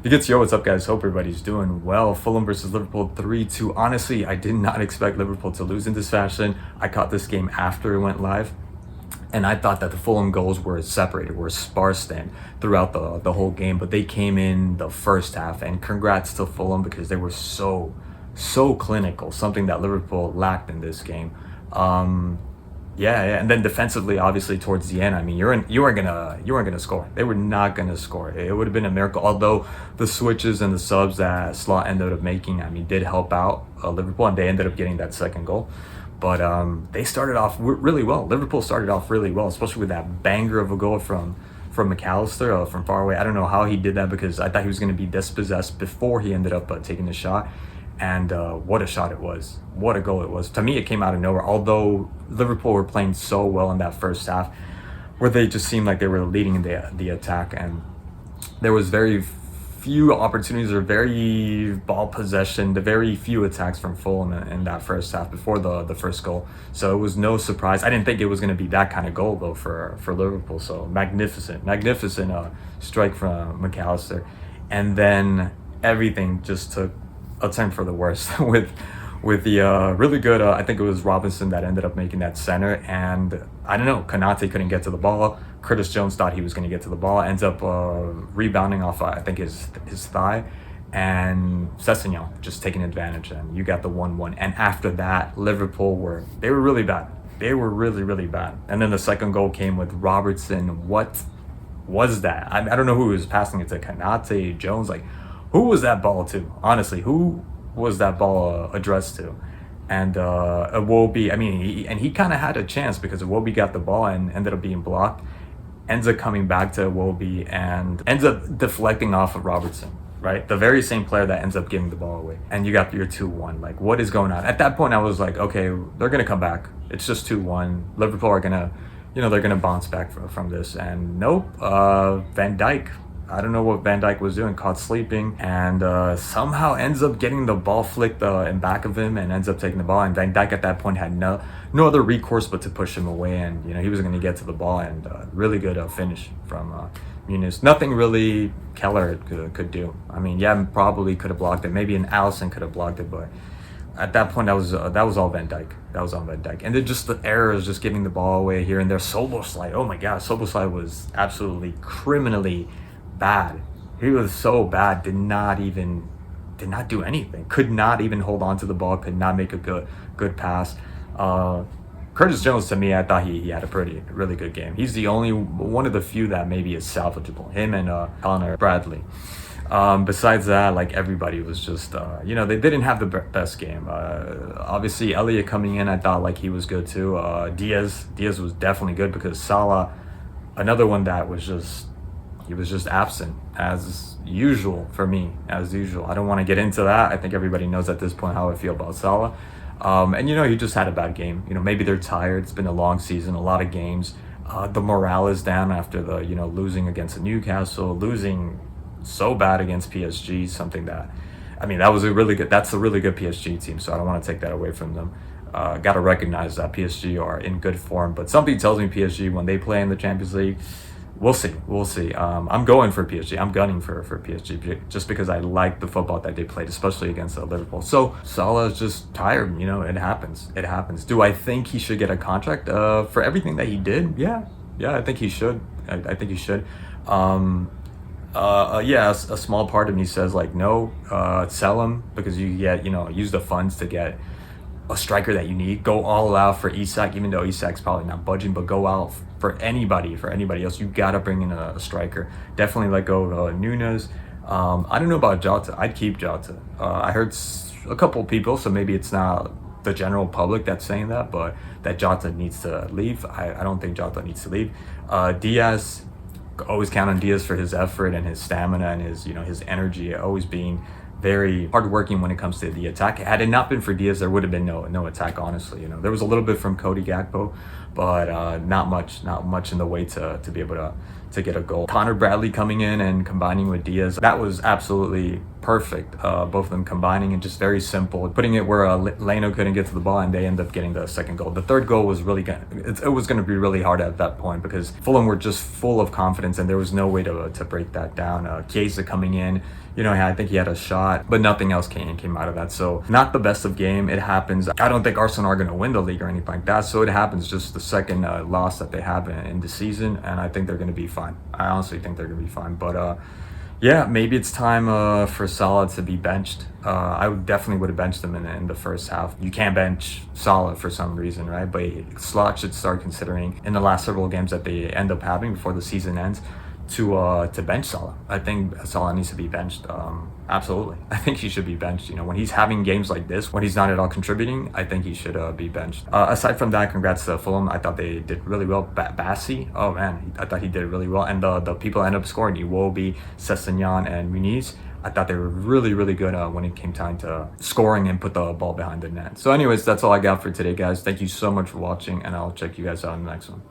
Yo, what's up, guys? Hope everybody's doing well. Fulham versus Liverpool 3-2. Honestly, I did not expect Liverpool to lose in this fashion. I caught this game after it went live, and I thought that the Fulham goals were separated, were sparse then throughout the whole game, but they came in the first half, and congrats to Fulham because they were so clinical, something that Liverpool lacked in this game. Yeah, and then defensively, obviously towards the end, I mean, you weren't gonna score. They were not gonna score. It would have been a miracle. Although the switches and the subs that Slot ended up making, I mean, did help out Liverpool, and they ended up getting that second goal. But they started off really well. Liverpool started off really well, especially with that banger of a goal from McAllister from far away. I don't know how he did that because I thought he was going to be dispossessed before he ended up taking the shot. And what a shot it was. What a goal it was. To me, it came out of nowhere. Although Liverpool were playing so well in that first half, where they just seemed like they were leading the attack. And there was very few opportunities or very ball possession, the very few attacks from Fulham in that first half before the first goal. So it was no surprise. I didn't think it was going to be that kind of goal though for Liverpool. So magnificent strike from McAllister, and then everything just took a turn for the worst with the really good. I think it was Robinson that ended up making that center, and I don't know. Kanate couldn't get to the ball. Curtis Jones thought he was going to get to the ball. Ends up rebounding off, I think, his thigh, and Sessegnon just taking advantage. And you got the 1-1. And after that, Liverpool were really bad. They were really bad. And then the second goal came with Robertson. What was that? I don't know who was passing it to. Kanate, Jones, like. Who was that ball to? Honestly, who was that ball addressed to? And Iwobi, I mean, he kind of had a chance because Iwobi got the ball and ended up being blocked. Ends up coming back to Iwobi and ends up deflecting off of Robertson, right? The very same player that ends up giving the ball away. And you got your 2-1. Like, what is going on? At that point, I was like, okay, they're going to come back. It's just 2-1. Liverpool are going to, they're going to bounce back from this. And nope, Van Dijk. I don't know what Van Dijk was doing, caught sleeping, and somehow ends up getting the ball flicked in back of him and ends up taking the ball. And Van Dijk at that point had no other recourse but to push him away, and he was going to get to the ball, and really good finish from Muniz. Nothing really Keller could do. I mean, yeah, probably could have blocked it. Maybe an Allison could have blocked it, but at that point, that was all Van Dijk. That was on Van Dijk. And then just the errors, just giving the ball away here and there. Szoboszlai, oh my God, Szoboszlai was absolutely criminally bad. He was so bad. Did not do anything. Could not even hold on to the ball. Could not make a good pass. Curtis Jones, to me, I thought he had a really good game. He's the only one of the few that maybe is salvageable. Him and Connor Bradley. Besides that, like, everybody was just they didn't have the best game. Obviously Elliott coming in, I thought like he was good too. Diaz was definitely good because Salah, another one that was just. He was just absent as usual for me, as usual. I don't want to get into that. I think everybody knows at this point how I feel about Salah. And he just had a bad game. Maybe they're tired. It's been a long season, a lot of games. The morale is down after the, losing against Newcastle, losing so bad against PSG, something that, I mean, that's a really good PSG team, so I don't want to take that away from them. Got to recognize that PSG are in good form, but something tells me PSG, when they play in the Champions League, we'll see. I'm going for PSG. I'm gunning for PSG just because I like the football that they played, especially against Liverpool. So Salah is just tired. It happens. Do I think he should get a contract for everything that he did? Yeah, I think he should. I think he should. A small part of me says like no, sell him because you get use the funds to get a striker that you need. Go all out for Isak, even though Isak's probably not budging, but go out for anybody else. You gotta bring in a striker. Definitely let go of Nunes. I don't know about Jota. I'd keep Jota. I heard a couple people, so maybe it's not the general public that's saying that, but that Jota needs to leave. I don't think Jota needs to leave. Diaz, always count on Diaz for his effort and his stamina and his energy, always being very hardworking when it comes to the attack. Had it not been for Diaz, there would have been no attack, honestly. There was a little bit from Cody Gakpo, but not much in the way to be able to get a goal. Connor Bradley coming in and combining with Diaz, that was absolutely perfect. Both of them combining and just very simple, putting it where Leno couldn't get to the ball, and they end up getting the second goal. The third goal was really it was going to be really hard at that point because Fulham were just full of confidence and there was no way to break that down. Chiesa coming in, I think he had a shot, but nothing else came out of that. So not the best of game. It happens. I don't think Arsenal are going to win the league or anything like that. So it happens. Just the second loss that they have in the season, and I think they're going to be fine. I honestly think they're going to be fine. But yeah, maybe it's time for Salah to be benched. I would have benched him in the first half. You can't bench Salah for some reason, right? But Slot should start considering in the last several games that they end up having before the season ends to bench Salah. I think Salah needs to be benched. Absolutely, I think he should be benched. When he's having games like this, when he's not at all contributing, I think he should be benched. Aside from that, congrats to Fulham. I thought they did really well. Bassi, oh man, I thought he did really well. And the people end up scoring, Iwobi, Sessegnon, and Muniz. I thought they were really, really good when it came time to scoring and put the ball behind the net. So anyways, that's all I got for today, guys. Thank you so much for watching, and I'll check you guys out in the next one.